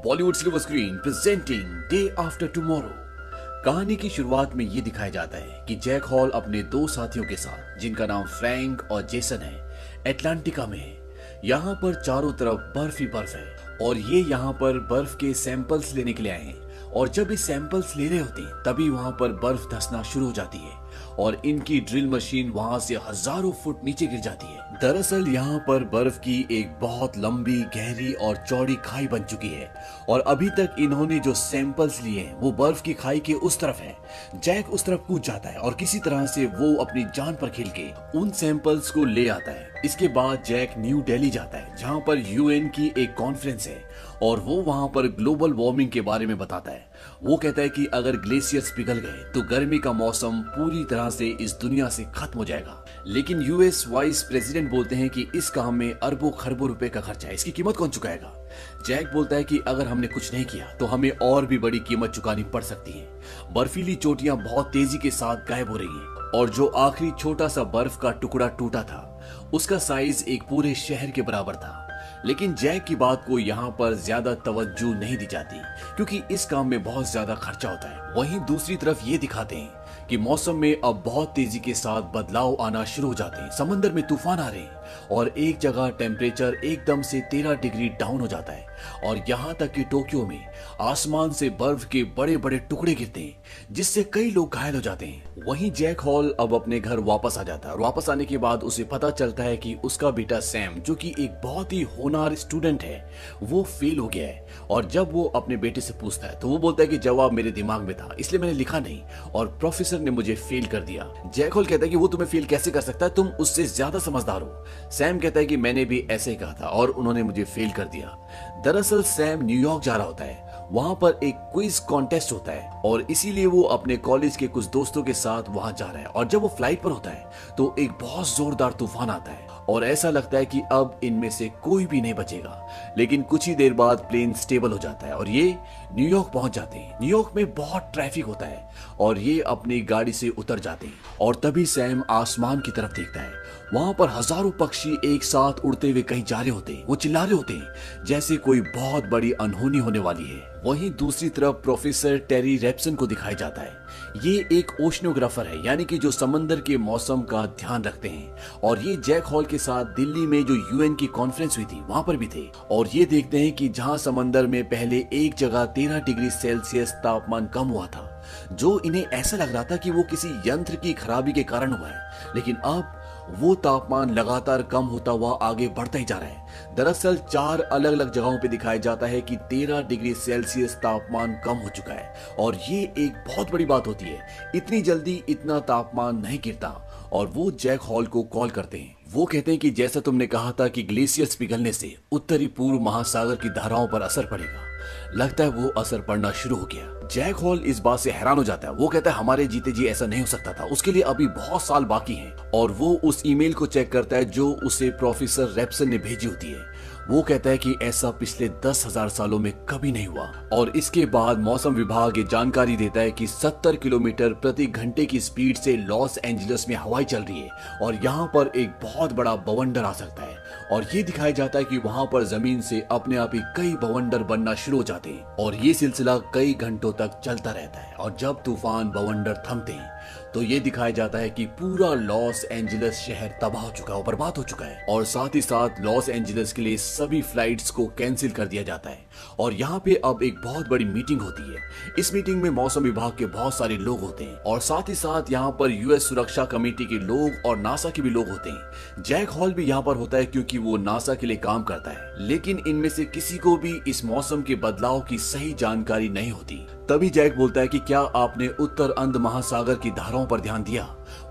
Bollywood silver screen presenting day after tomorrow. कहानी की शुरुआत में ये दिखाया जाता है कि जैक हॉल अपने दो साथियों के साथ, जिनका नाम फ्रैंक और जेसन है, एटलांटिका में है। यहाँ पर चारों तरफ बर्फ ही बर्फ है और ये यहाँ पर बर्फ के सैंपल्स लेने के लिए आए हैं। और जब ये सैंपल्स ले रहे होते हैं तभी वहां पर बर्फ धंसना शुरू हो जाती है और इनकी ड्रिल मशीन वहां से हजारों फुट नीचे गिर जाती है। दरअसल यहाँ पर बर्फ की एक बहुत लंबी, गहरी और चौड़ी खाई बन चुकी है और अभी तक इन्होंने जो सैंपल्स लिए हैं वो बर्फ की खाई के उस तरफ है। जैक उस तरफ कूद जाता है और किसी तरह से वो अपनी जान पर खेल के उन सैंपल्स को ले आता है। इसके बाद जैक न्यू दिल्ली जाता है जहाँ पर यूएन की एक कॉन्फ्रेंस है और वो वहां पर ग्लोबल वार्मिंग के बारे में बताता है। वो कहता है कि अगर ग्लेशियर्स पिघल गए तो गर्मी का मौसम पूरी तरह से इस दुनिया से खत्म हो जाएगा। लेकिन यूएस वाइस प्रेसिडेंट बोलते हैं कि इस काम में अरबों खरबों रुपए का खर्चा है, इसकी कीमत कौन चुकाएगा। जैक बोलता है कि अगर हमने कुछ नहीं किया तो हमें और भी बड़ी कीमत चुकानी पड़ सकती है। बर्फीली चोटियां बहुत तेजी के साथ गायब हो रही हैं और जो आखिरी छोटा सा बर्फ का टुकड़ा टूटा था उसका साइज एक पूरे शहर के बराबर था। लेकिन जैक की बात को यहाँ पर ज्यादा तवज्जो नहीं दी जाती क्योंकि इस काम में बहुत ज्यादा खर्चा होता है। वहीं दूसरी तरफ ये दिखाते हैं कि मौसम में अब बहुत तेजी के साथ बदलाव आना शुरू हो जाते हैं। समंदर में तूफान आ रहे हैं और एक जगह टेम्परेचर एकदम से 13 डिग्री डाउन हो जाता है और यहाँ तक कि टोक्यो में आसमान से बर्फ के बड़े बड़े टुकड़े गिरते हैं जिससे कई लोग घायल हो जाते हैं। वहीं जैक हॉल अब अपने घर वापस आ जाता है और वापस आने के बाद उसे पता चलता है कि उसका बेटा सैम, जो कि एक बहुत ही होनहार स्टूडेंट है, वो फेल हो गया है। और जब वो अपने बेटे से पूछता है तो वो बोलता है कि जवाब मेरे दिमाग में था इसलिए मैंने लिखा नहीं और प्रोफेसर ने मुझे फेल कर दिया। जैक हॉल कहता है कि वो तुम्हें फेल कैसे कर सकता है, तुम उससे ज्यादा समझदार हो। सैम कहता है कि मैंने भी ऐसे ही कहा था और उन्होंने मुझे फेल कर दिया। दरअसल सैम न्यूयॉर्क जा रहा होता है, वहां पर एक क्विज कॉन्टेस्ट होता है और इसीलिए वो अपने कॉलेज के कुछ दोस्तों के साथ वहां जा रहा है। और जब वो फ्लाइट पर होता है तो एक बहुत जोरदार तूफान आता है और ऐसा लगता है कि अब इनमें से कोई भी नहीं बचेगा। लेकिन कुछ ही देर बाद प्लेन स्टेबल हो जाता है और ये न्यूयॉर्क पहुंच जाते हैं। न्यूयॉर्क में बहुत ट्रैफिक होता है और ये अपनी गाड़ी से उतर जाते हैं और तभी सैम आसमान की तरफ देखता है। वहां पर हजारों पक्षी एक साथ उड़ते हुए कहीं जा रहे होते हैं। वो चिल्ला रहे होते हैं जैसे कोई बहुत बड़ी अनहोनी होने वाली है। वहीं दूसरी तरफ प्रोफेसर टेरी रेप्सन को दिखाया जाता है। ये एक ओशनोग्राफर है, यानी कि जो समंदर के मौसम का ध्यान रखते हैं और ये जैक हॉल के साथ दिल्ली में जो यूएन की कॉन्फ्रेंस हुई थी वहां पर भी थे। और ये देखते हैं कि जहां समंदर में पहले एक जगह 13 डिग्री सेल्सियस तापमान कम हुआ था, जो इन्हें ऐसा लग रहा था कि वो किसी यंत्र की खराबी के कारण हुआ है, लेकिन अब वो तापमान लगातार कम होता हुआ आगे बढ़ता ही जा रहा है। दरअसल 4 अलग अलग जगहों पे दिखाया जाता है कि 13 डिग्री सेल्सियस तापमान कम हो चुका है और ये एक बहुत बड़ी बात होती है। इतनी जल्दी इतना तापमान नहीं गिरता और वो जैक हॉल को कॉल करते हैं। वो कहते हैं कि जैसा तुमने कहा था कि ग्लेशियर्स पिघलने से उत्तरी पूर्व महासागर की धाराओं पर असर पड़ेगा, लगता है वो असर पड़ना शुरू हो गया। जैक हॉल इस बात से हैरान हो जाता है। वो कहता है हमारे जीते जी ऐसा नहीं हो सकता था, उसके लिए अभी बहुत साल बाकी हैं। और वो उस ईमेल को चेक करता है जो उसे प्रोफेसर रेप्सन ने भेजी होती है। वो कहता है कि ऐसा पिछले 10,000 सालों में कभी नहीं हुआ। और इसके बाद मौसम विभाग ये जानकारी देता है कि 70 किलोमीटर प्रति घंटे की स्पीड से लॉस एंजलिस में हवाएं चल रही है और यहाँ पर एक बहुत बड़ा बवंडर आ सकता है। और ये दिखाया जाता है कि वहां पर जमीन से अपने आप ही कई बवंडर बनना शुरू हो जाते हैं और ये सिलसिला कई घंटों तक चलता रहता है। और जब तूफान बवंडर थमते हैं तो ये दिखाया जाता है कि पूरा लॉस एंजलिस शहर तबाह हो चुका है, बर्बाद हो चुका है और साथ ही साथ लॉस एंजलिस के लिए सभी फ्लाइट्स को कैंसिल कर दिया जाता है। और यहाँ पे अब एक बहुत बड़ी मीटिंग होती है। इस मीटिंग में मौसम विभाग के बहुत सारे लोग होते हैं और साथ ही साथ यहाँ पर यूएस सुरक्षा कमेटी के लोग और नासा के भी लोग होते हैं। जैक हॉल भी यहाँ पर होता है क्योंकि वो नासा के लिए काम करता है, लेकिन इनमें से किसी को भी इस मौसम के बदलाव की सही जानकारी नहीं होती। तभी जैक बोलता है कि क्या आपने उत्तर अंध महासागर की धाराओं पर ध्यान दिया।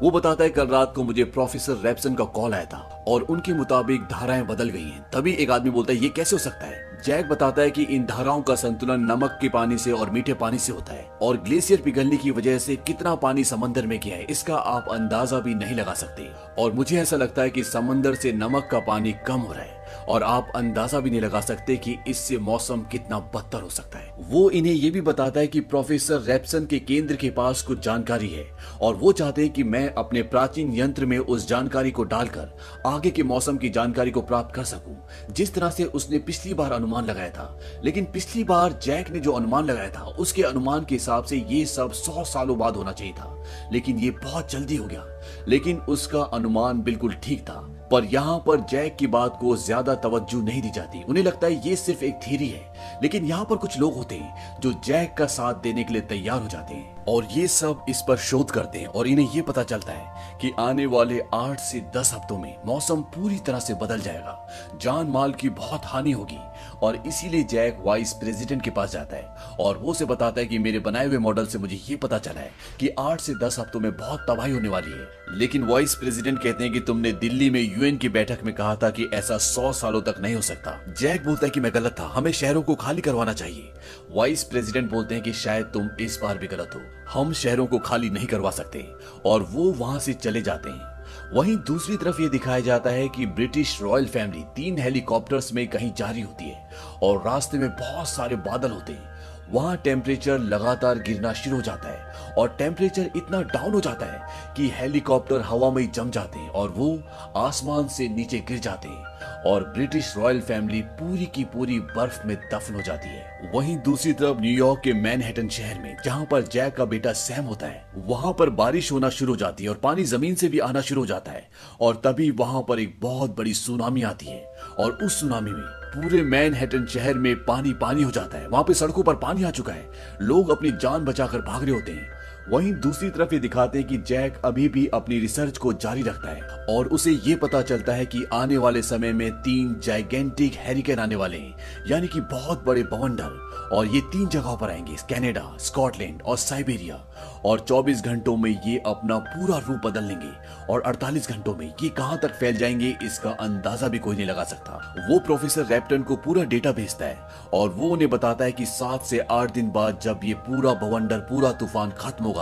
वो बताता है कल रात को मुझे प्रोफेसर रेप्सन का कॉल आया था और उनके मुताबिक धाराएं बदल गई हैं। तभी एक आदमी बोलता है ये कैसे हो सकता है। जैक बताता है कि इन धाराओं का संतुलन नमक के पानी से और मीठे पानी से होता है और ग्लेशियर पिघलने की वजह से कितना पानी समंदर में गया है इसका आप अंदाजा भी नहीं लगा सकते। और मुझे ऐसा लगता है कि समंदर से नमक का पानी कम हो रहा है और आप अंदाजा भी नहीं लगा सकते कि इससे मौसम कितना बदतर हो सकता है। वो इन्हें ये भी बताता है कि प्रोफेसर रेप्सन के केंद्र के पास कुछ जानकारी है और वो चाहते हैं कि मैं अपने प्राचीन यंत्र में उस जानकारी को डालकर आगे के मौसम की जानकारी को प्राप्त कर सकूं, जिस तरह से उसने पिछली बार अनुमान लगाया था। लेकिन पिछली बार जैक ने जो अनुमान लगाया था उसके अनुमान के हिसाब से ये सब 100 सालों बाद होना चाहिए था, लेकिन ये बहुत जल्दी हो गया। लेकिन उसका अनुमान बिल्कुल ठीक था, पर यहाँ पर जैक की बात को ज्यादा तवज्जो नहीं दी जाती। उन्हें लगता है ये सिर्फ एक थ्योरी है, लेकिन यहाँ पर कुछ लोग होते हैं जो जैक का साथ देने के लिए तैयार हो जाते हैं और ये सब इस पर शोध करते हैं और इन्हें ये पता चलता है कि आने वाले 8 से 10 हफ्तों में मौसम पूरी तरह से बदल जाएगा, जान माल की बहुत हानि होगी। और इसीलिए जैक वाइस प्रेसिडेंट के पास जाता है और वो उसे बताता है कि मेरे बनाए हुए मॉडल से मुझे ये पता चला है कि 8 से 10 हफ्तों में बहुत तबाही होने वाली है। लेकिन वाइस प्रेसिडेंट कहते हैं कि तुमने दिल्ली में यूएन की बैठक में कहा था कि ऐसा 100 सालों तक नहीं हो सकता। जैक बोलता है कि मैं गलत था, हमें शहरों को खाली करवाना चाहिए। वाइस प्रेसिडेंट बोलते हैं कि शायद तुम इस बार भी गलत हो, हम शहरों को खाली नहीं करवा सकते, और वो वहां से चले जाते हैं। वहीं दूसरी तरफ ये दिखाया जाता है कि ब्रिटिश रॉयल फैमिली 3 हेलीकॉप्टर्स में कहीं जा रही होती है और रास्ते में बहुत सारे बादल होते हैं। वहां टेम्परेचर लगातार गिरना शुरू हो जाता है और टेम्परेचर इतना डाउन हो जाता है कि हेलीकॉप्टर हवा में ही जम जाते हैं और वो आसमान से नीचे गिर जाते हैं और ब्रिटिश रॉयल फैमिली पूरी की पूरी बर्फ में दफन हो जाती है। वहीं दूसरी तरफ न्यूयॉर्क के मैनहट्टन शहर में, जहां पर जैक का बेटा सैम होता है, वहां पर बारिश होना शुरू हो जाती है और पानी जमीन से भी आना शुरू हो जाता है। और तभी वहां पर एक बहुत बड़ी सुनामी आती है और उस सुनामी में पूरे मैनहट्टन शहर में पानी पानी हो जाता है। वहां पे सड़कों पर पानी आ चुका है, लोग अपनी जान बचाकर भाग रहे होते हैं। वहीं दूसरी तरफ ये दिखाते हैं कि जैक अभी भी अपनी रिसर्च को जारी रखता है और उसे ये पता चलता है कि आने वाले समय में 3 जाइगेंटिक हैरिकेन आने वाले हैं, यानी कि बहुत बड़े बवंडर, और ये 3 जगहों पर आएंगे, कनाडा, स्कॉटलैंड और साइबेरिया। और 24 घंटों में ये अपना पूरा रूप बदल लेंगे और 48 घंटों में ये कहां तक फैल जाएंगे इसका अंदाजा भी कोई नहीं लगा सकता। वो प्रोफेसर रैप्टन को पूरा डेटा भेजता है और वो उन्हें बताता है कि 7 से 8 दिन बाद जब ये पूरा बवंडर, पूरा तूफान खत्म होगा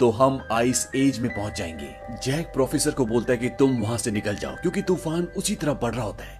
तो हम आइस एज में पहुंच जाएंगे। जैक प्रोफेसर को बोलता है कि तुम वहां से निकल जाओ क्योंकि तूफान उसी तरह बढ़ रहा होता है।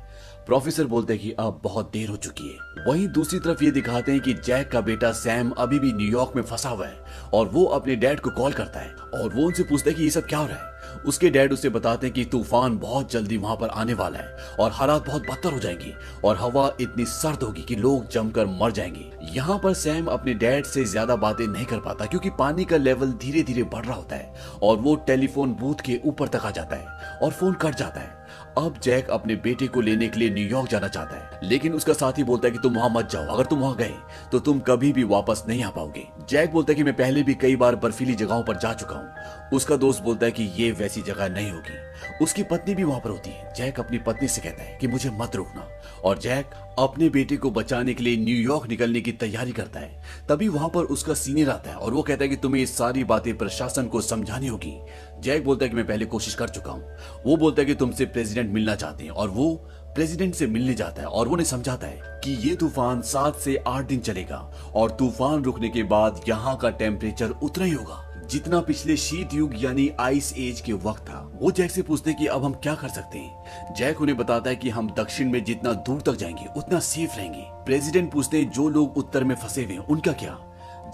प्रोफेसर बोलते हैं कि अब बहुत देर हो चुकी है। वहीं दूसरी तरफ ये दिखाते हैं कि जैक का बेटा सैम अभी भी न्यूयॉर्क में फंसा हुआ है और वो अपने डैड को कॉल करता है और वो उनसे पूछता है कि ये सब क्या हो रहा है। उसके डैड उसे बताते हैं कि तूफान बहुत जल्दी वहां पर आने वाला है और हालात बहुत बदतर हो जाएंगे और हवा इतनी सर्द होगी कि लोग जमकर मर जाएंगे। यहाँ पर सैम अपने डैड से ज्यादा बातें नहीं कर पाता क्योंकि पानी का लेवल धीरे धीरे बढ़ रहा होता है और वो टेलीफोन बूथ के ऊपर तक आ जाता है और फोन कट जाता है। अब जैक अपने बेटे को लेने के लिए न्यूयॉर्क जाना चाहता है, लेकिन उसका साथी बोलता है कि तुम वहां मत जाओ, अगर तुम वहां गए तो तुम कभी भी वापस नहीं आ पाओगे। जैक बोलता है कि मैं पहले भी कई बार बर्फीली जगहों पर जा चुका हूँ। उसका दोस्त बोलता है कि ये वैसी जगह नहीं होगी। उसकी पत्नी भी वहां पर होती है। जैक अपनी पत्नी से कहता है कि मुझे मत रोकना और जैक अपने बेटे को बचाने के लिए न्यूयॉर्क निकलने की तैयारी करता है। तभी वहां पर उसका सीनियर आता है और वो कहता है कि तुम्हें ये सारी बातें प्रशासन को समझानी होगी। जैक बोलता है कि मैं पहले कोशिश कर चुका हूँ। वो बोलता है कि तुमसे प्रेसिडेंट मिलना चाहते हैं और वो प्रेसिडेंट से मिलने जाता है और वो उन्हें समझाता है कि ये तूफान 7 से 8 दिन चलेगा और तूफान रुकने के बाद यहाँ का टेम्परेचर उतना ही होगा जितना पिछले शीत युग यानी आइस एज के वक्त था। वो जैक से पूछते हैं कि अब हम क्या कर सकते हैं। जैक उन्हें बताता है कि हम दक्षिण में जितना दूर तक जाएंगे उतना सेफ रहेंगे। प्रेसिडेंट पूछते हैं जो लोग उत्तर में फंसे हुए हैं उनका क्या।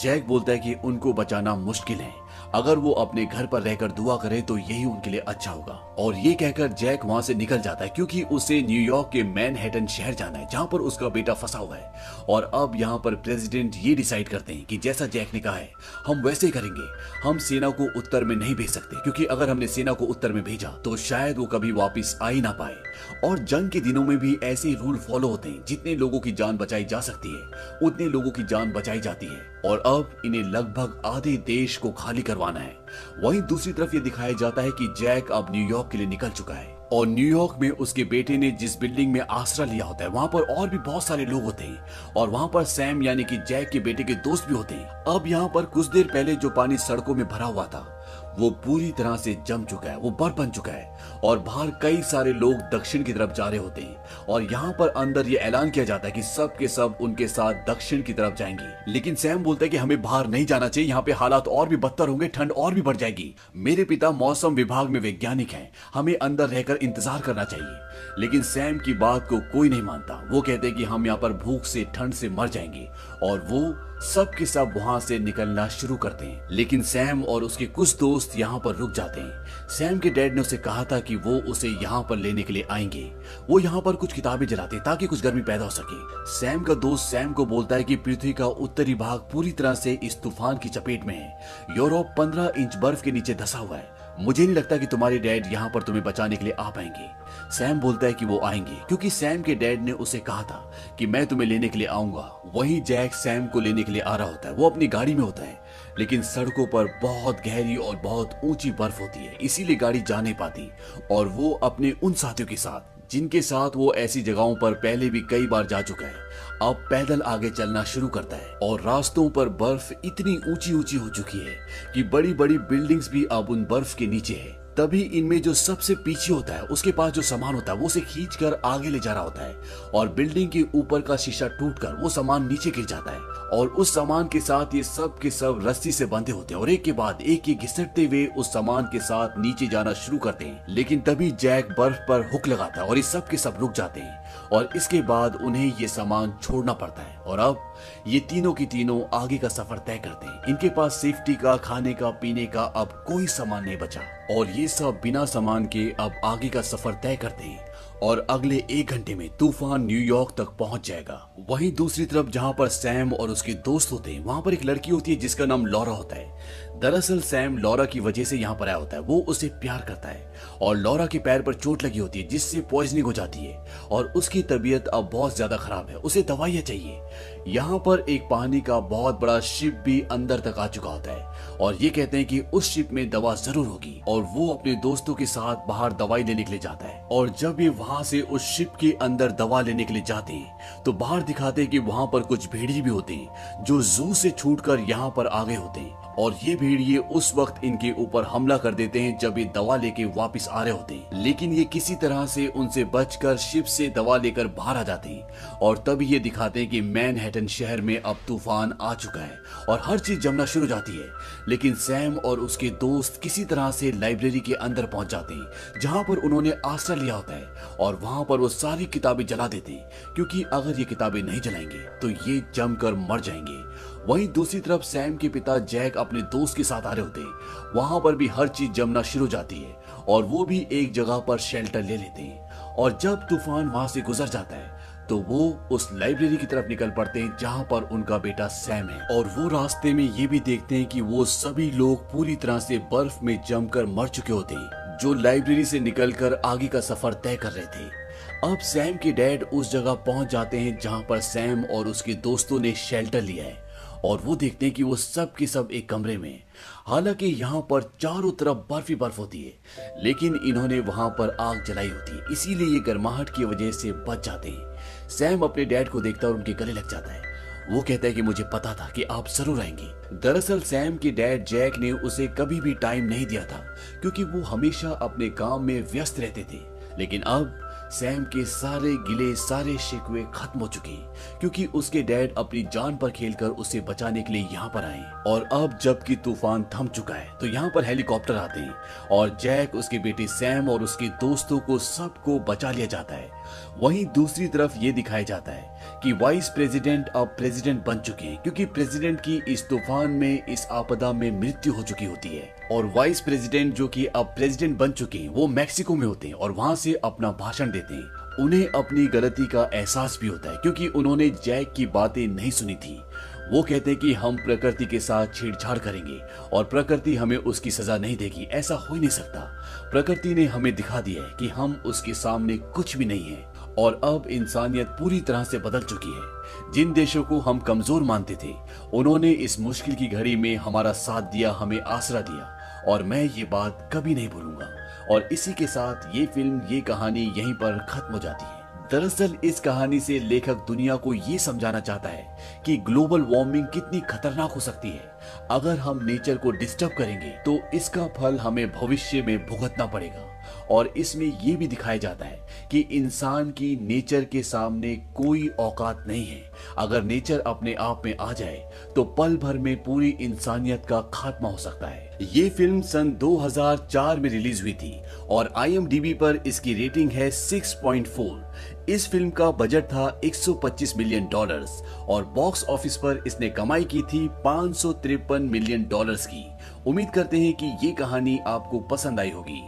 जैक बोलता है कि उनको बचाना मुश्किल है, अगर वो अपने घर पर रहकर दुआ करे तो यही उनके लिए अच्छा होगा। और ये कहकर जैक वहां से निकल जाता है क्योंकि उसे न्यूयॉर्क के मैनहट्टन शहर जाना है जहां पर उसका बेटा फंसा हुआ है। और अब यहाँ पर प्रेसिडेंट ये डिसाइड करते हैं कि जैसा जैक ने कहा है हम वैसे ही करेंगे। हम सेना को उत्तर में नहीं भेज सकते क्योंकि अगर हमने सेना को उत्तर में भेजा तो शायद वो कभी वापिस आ ही ना पाए। और जंग के दिनों में भी ऐसे ही रूल फॉलो होते हैं, जितने लोगों की जान बचाई जा सकती है उतने लोगों की जान बचाई जाती है। और अब इन्हें लगभग आधे देश को खाली करवाना है। वहीं दूसरी तरफ ये दिखाया जाता है कि जैक अब न्यूयॉर्क के लिए निकल चुका है और न्यूयॉर्क में उसके बेटे ने जिस बिल्डिंग में आसरा लिया होता है वहां पर और भी बहुत सारे लोग होते हैं और वहां पर सैम यानी कि जैक के बेटे के दोस्त भी होते हैं। अब यहाँ पर कुछ देर पहले जो पानी सड़कों में भरा हुआ था वो पूरी तरह से जम चुका है, वो बर्फ बन चुका है और बाहर कई सारे लोग दक्षिण की तरफ जा रहे होते हैं और यहाँ पर अंदर ये ऐलान किया जाता है कि सब के सब उनके साथ दक्षिण की तरफ जाएंगे। लेकिन सैम बोलता है कि हमें बाहर नहीं जाना चाहिए, यहाँ पे हालात और भी बदतर होंगे, ठंड और भी बढ़ जाएगी। मेरे पिता मौसम विभाग में वैज्ञानिक हैं, हमें अंदर रहकर इंतजार करना चाहिए। लेकिन सैम की बात को कोई नहीं मानता। वो कहते हैं कि हम यहाँ पर भूख से ठंड से मर जाएंगे और वो सब के सब वहां से निकलना शुरू करते हैं। लेकिन सैम और उसके कुछ दोस्त यहाँ पर रुक जाते हैं। सैम के डैड ने उसे कहा था कि वो उसे यहाँ पर लेने के लिए आएंगे। वो यहाँ पर कुछ किताबें जलाते हैं ताकि कुछ गर्मी पैदा हो सके। सैम का दोस्त सैम को बोलता है कि पृथ्वी का उत्तरी भाग पूरी तरह से इस तूफान की चपेट में है। यूरोप 15 इंच बर्फ के नीचे धंसा हुआ है। मुझे नहीं लगता कि तुम्हारे डैड यहाँ पर तुम्हें बचाने के लिए आ पाएंगे। सैम बोलता है कि वो आएंगे क्योंकि सैम के डैड ने उसे कहा था कि मैं तुम्हें लेने के लिए आऊंगा। वहीं जैक सैम को लेने के लिए आ रहा होता है। वो अपनी गाड़ी में होता है, लेकिन सड़कों पर बहुत गहरी और बहुत ऊंची बर्फ होती है, इसीलिए गाड़ी जा नहीं पाती और वो अपने उन साथियों के साथ जिनके साथ वो ऐसी जगहों पर पहले भी कई बार जा चुका है, अब पैदल आगे चलना शुरू करता है। और रास्तों पर बर्फ इतनी ऊंची ऊंची हो चुकी है कि बड़ी बड़ी बिल्डिंग्स भी अब उन बर्फ के नीचे है। तभी इनमें जो सबसे पीछे होता है उसके पास जो सामान होता है वो उसे खींच कर आगे ले जा रहा होता है और बिल्डिंग के ऊपर का शीशा टूटकर वो सामान नीचे गिर जाता है और उस सामान के साथ ये सब के सब रस्सी से बंधे होते हैं और एक के बाद एक ये घिसटते हुए उस सामान के साथ नीचे जाना शुरू करते हैं। लेकिन तभी जैक बर्फ पर हुक लगाता है और ये सब के सब रुक जाते हैं और इसके बाद उन्हें ये सामान छोड़ना पड़ता है और अब ये तीनों की तीनों आगे का सफर तय करते हैं। इनके पास सेफ्टी का, खाने का, पीने का अब कोई सामान नहीं बचा और ये सब बिना सामान के अब आगे का सफर तय करते हैं और अगले 1 घंटे में तूफान न्यूयॉर्क तक पहुंच जाएगा। वहीं दूसरी तरफ जहां पर सैम और उसके दोस्त होते हैं वहां पर एक लड़की होती है जिसका नाम लॉरा होता है। दरअसल सैम लॉरा की वजह से यहाँ पर आया होता है। वो उसे प्यार करता है और लॉरा के पैर पर चोट लगी होती है जिससे पॉइजनिंग हो जाती है और उसकी तबीयत अब बहुत ज्यादा खराब है, उसे दवाइयाँ चाहिए। यहाँ पर एक पानी का बहुत बड़ा शिप भी अंदर तक आ चुका होता है और ये कहते हैं कि उस शिप में दवा जरूर होगी और वो अपने दोस्तों के साथ बाहर दवाई लेने के लिए जाता है। और जब ये वहां से उस शिप के अंदर दवा लेने के लिए जाते हैं तो बाहर दिखाते हैं कि वहां पर कुछ भेड़िए भी होते हैं जो जू से छूटकर यहाँ पर आ गए होते हैं और ये भेड़िए उस वक्त इनके ऊपर हमला कर देते हैं जब ये दवा लेके वापस आ रहे होते हैं। लेकिन ये किसी तरह से उनसे बचकर शिप से दवा लेकर बाहर आ जाते हैं और तभी ये दिखाते हैं कि मैनहट्टन शहर में अब तूफान आ चुका है और हर चीज जमना शुरू हो जाती है। लेकिन सैम और उसके दोस्त किसी तरह से लाइब्रेरी के अंदर पहुंच जाते हैं जहां पर उन्होंने आश्रय लिया होता है और वहां पर वो सारी किताबें जला देते हैं क्योंकि अगर ये किताबें नहीं जलाएंगे तो ये जमकर मर जाएंगे। वहीं दूसरी तरफ सैम के पिता जैक अपने दोस्त के साथ आ रहे होते हैं। वहां पर भी हर चीज जमना शुरू हो जाती है और वो भी एक जगह पर शेल्टर ले लेते हैं और जब तूफान वहां से गुजर जाता है तो वो उस लाइब्रेरी की तरफ निकल पड़ते हैं जहां पर उनका बेटा सैम है और वो रास्ते में ये भी देखते हैं कि वो सभी लोग पूरी तरह से बर्फ में जमकर मर चुके होते हैं जो लाइब्रेरी से निकलकर आगे का सफर तय कर रहे थे। अब सैम के डैड उस जगह पहुंच जाते हैं जहां पर सैम और उसके दोस्तों ने शेल्टर लिया है और वो देखते हैं कि वो सब के सब एक कमरे में। हालांकि यहाँ पर चारों तरफ बर्फ ही बर्फ होती है लेकिन इन्होंने वहां पर आग जलाई होती है, इसीलिए ये गर्माहट की वजह से बच जाते हैं। सैम अपने डैड को देखता है और उनके गले लग जाता है। वो कहता है कि मुझे पता था कि आप जरूर आएंगे। दरअसल सैम के डैड जैक ने उसे कभी भी टाइम नहीं दिया था क्योंकि वो हमेशा अपने काम में व्यस्त रहते थे। लेकिन अब सैम के सारे गिले, सारे शिकवे खत्म हो चुके क्योंकि उसके डैड अपनी जान पर खेलकर उसे बचाने के लिए यहाँ पर आए। और अब जबकि तूफान थम चुका है तो यहाँ पर हेलीकॉप्टर आते हैं और जैक, उसके बेटे सैम और उसके दोस्तों को सबको बचा लिया जाता है। वहीं दूसरी तरफ ये दिखाया जाता है कि वाइस प्रेसिडेंट अब प्रेसिडेंट बन चुके हैं क्योंकि प्रेसिडेंट की इस तूफान में, इस आपदा में मृत्यु हो चुकी होती है और वाइस प्रेसिडेंट जो कि अब प्रेसिडेंट बन चुके हैं वो मैक्सिको में होते हैं और वहां से अपना भाषण देते हैं। उन्हें अपनी गलती का एहसास भी होता है क्योंकि उन्होंने जैक की बातें नहीं सुनी थी। वो कहते हैं कि हम प्रकृति के साथ छेड़छाड़ करेंगे और प्रकृति हमें उसकी सजा नहीं देगी, ऐसा हो ही नहीं सकता। प्रकृति ने हमें दिखा दिया है कि हम उसके सामने कुछ भी नहीं है और अब इंसानियत पूरी तरह से बदल चुकी है। जिन देशों को हम कमजोर मानते थे उन्होंने इस मुश्किल की घड़ी में हमारा साथ दिया, हमें आसरा दिया और मैं ये बात कभी नहीं भूलूंगा। और इसी के साथ ये फिल्म, ये कहानी यहीं पर खत्म हो जाती है। दरअसल इस कहानी से लेखक दुनिया को ये समझाना चाहता है कि ग्लोबल वार्मिंग कितनी खतरनाक हो सकती है। अगर हम नेचर को डिस्टर्ब करेंगे तो इसका फल हमें भविष्य में भुगतना पड़ेगा। और इसमें यह भी दिखाया जाता है कि इंसान की नेचर के सामने कोई औकात नहीं है। अगर नेचर अपने आप में आ जाए तो पल भर में पूरी इंसानियत का खात्मा हो सकता है। ये फिल्म सन 2004 में रिलीज हुई थी और IMDb पर इसकी रेटिंग है 6.4। इस फिल्म का बजट था $125 मिलियन और बॉक्स ऑफिस पर इसने कमाई की थी $553 मिलियन की। उम्मीद करते हैं कि ये कहानी आपको पसंद आई होगी।